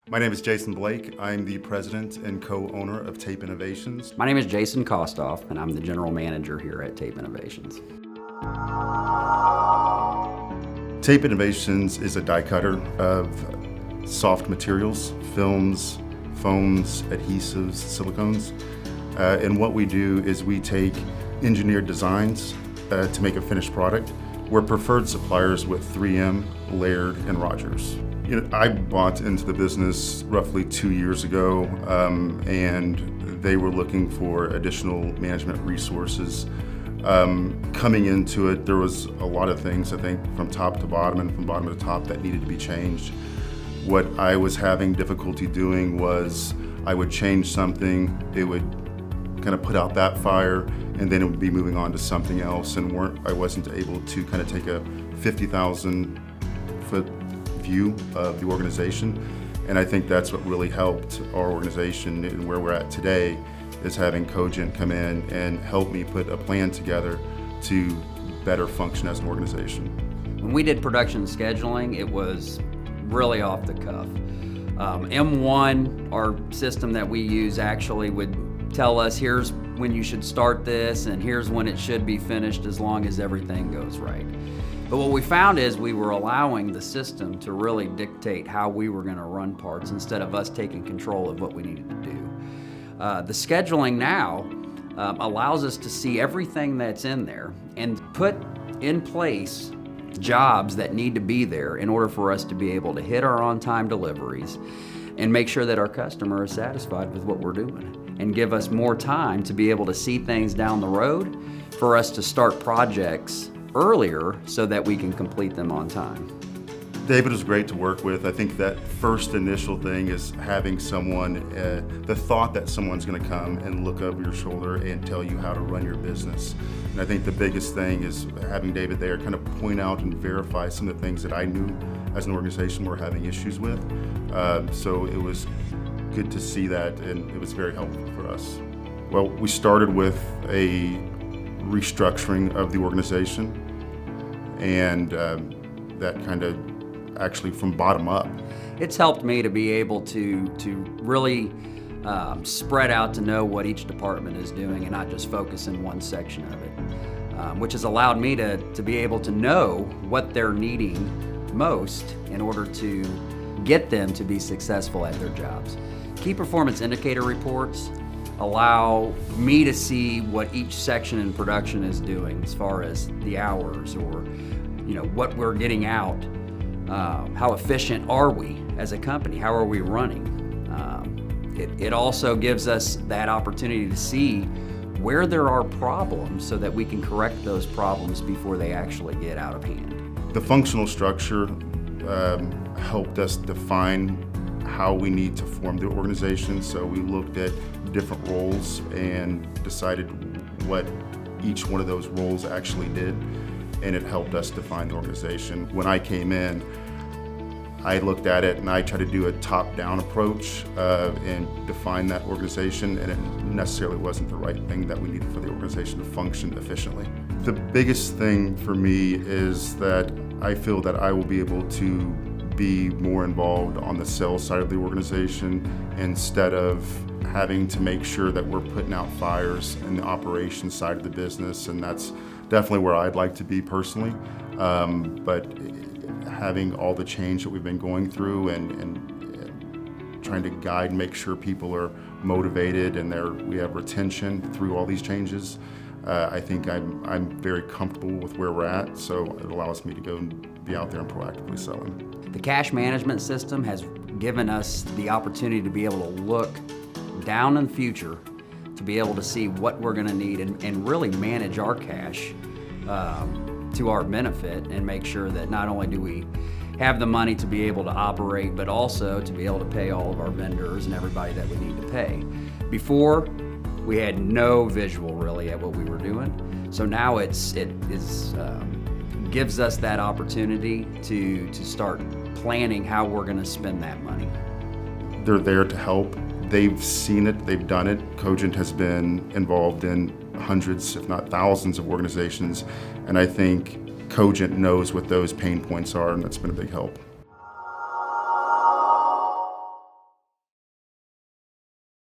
My name is Jason Blake. I'm the president and co-owner of Tape Innovations. My name is Jason Kostoff, and I'm the general manager here at Tape Innovations. Tape Innovations is a die cutter of soft materials, films, foams, adhesives, silicones. And what we do is we take engineered designs to make a finished product. We're preferred suppliers with 3M, Laird, and Rogers. I bought into the business roughly 2 years ago, and they were looking for additional management resources. Coming into it, there was a lot of things, I think, from top to bottom and from bottom to top that needed to be changed. What I was having difficulty doing was I would change something, it would kind of put out that fire, and then it would be moving on to something else, and I wasn't able to kind of take a 50,000 foot view of the organization. And I think that's what really helped our organization and where we're at today, is having Cogent come in and help me put a plan together to better function as an organization. When we did production scheduling, it was really off the cuff. M1, our system that we use, actually would tell us, here's when you should start this and here's when it should be finished as long as everything goes right. But what we found is we were allowing the system to really dictate how we were going to run parts instead of us taking control of what we needed to do. The scheduling now allows us to see everything that's in there and put in place jobs that need to be there in order for us to be able to hit our on-time deliveries and make sure that our customer is satisfied with what we're doing, and give us more time to be able to see things down the road for us to start projects earlier so that we can complete them on time. David was great to work with. I think that first initial thing is having someone, the thought that someone's going to come and look over your shoulder and tell you how to run your business. And I think the biggest thing is having David there kind of point out and verify some of the things that I knew as an organization we're having issues with. So it was good to see that, and it was very helpful for us. Well, we started with a restructuring of the organization, and that kind of actually from bottom up. It's helped me to be able to really spread out to know what each department is doing and not just focus in one section of it, which has allowed me to be able to know what they're needing most in order to get them to be successful at their jobs. Key performance indicator reports allow me to see what each section in production is doing as far as the hours, or what we're getting out. How efficient are we as a company? How are we running? It also gives us that opportunity to see where there are problems so that we can correct those problems before they actually get out of hand. The functional structure helped us define how we need to form the organization. So we looked at different roles and decided what each one of those roles actually did, and it helped us define the organization. When I came in, I looked at it and I tried to do a top-down approach and define that organization, and it necessarily wasn't the right thing that we needed for the organization to function efficiently. The biggest thing for me is that I feel that I will be able to be more involved on the sales side of the organization instead of having to make sure that we're putting out fires in the operations side of the business, and that's definitely where I'd like to be personally. But having all the change that we've been going through and trying to guide, make sure people are motivated and we have retention through all these changes, I think I'm very comfortable with where we're at, so it allows me to go and be out there and proactively selling. The cash management system has given us the opportunity to be able to look down in the future, to be able to see what we're going to need and really manage our cash to our benefit, and make sure that not only do we have the money to be able to operate, but also to be able to pay all of our vendors and everybody that we need to pay. Before, we had no visual really at what we were doing, so now it gives us that opportunity to start planning how we're going to spend that money. They're there to help. They've seen it, they've done it. Cogent has been involved in hundreds, if not thousands, of organizations, and I think Cogent knows what those pain points are, and that's been a big help.